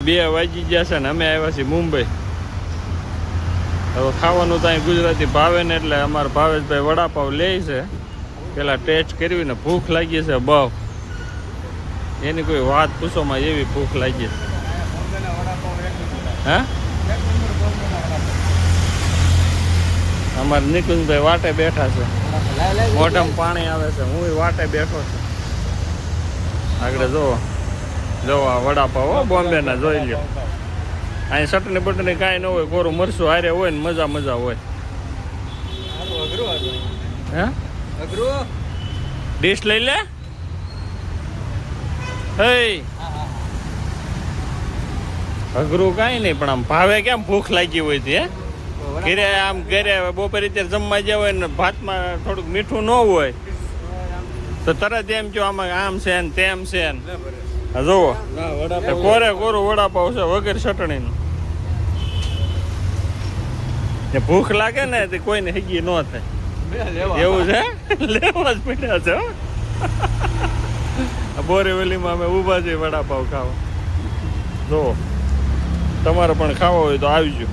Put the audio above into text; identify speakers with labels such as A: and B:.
A: 2 વાગી ગયા છે ને અમે આવ્યા છીએ મુંબઈ. હવે ખાવાનું તો અહીં ગુજરાતી ભાવે ને એટલે અમારા ભાવેશભાઈ વડાપાવ લે છે. પેલા ટેસ્ટ કરવી ને ભૂખ લાગી છે બહુ. એની કોઈ વાત પૂછોમાં એવી ભૂખ લાગી છે. હા અમારે નિકુંજભાઈ વાટે બેઠા છે. મોઢામાં પાણી આવે છે. હું વાટે બેઠો છું. આગળ જોવો જોવો આ વડાપાવ બોમ્બે ના જોઈ લ્યો. અહીં ચટણી બટણી કાંઈ ન હોય, કોરું મરસું હારે હોય ને મજા હોય. હે ડીશ લઈ લે. હે અઘરું કાંઈ નહીં પણ આમ ભાવે કેમ ભૂખ લાગી હોય છે. ઘરે આમ ઘરે બપોરે અત્યારે જમવા ગયા હોય ને ભાતમાં થોડુંક મીઠું ન હોય તો તરત એમ કહો આમાં આમ છે ને તેમ છે ને. જોવો કોરે કોરું વડાપાવ છે વગર ચટણીનું. ભૂખ લાગે ને તે કોઈને હેગી ન થાય એવું છે. લેવા જ પડ્યા છે. બોરીવલીમાં અમે ઊભા છીએ વડાપાવ ખાવા. જો તમારે પણ ખાવા હોય તો આવજો.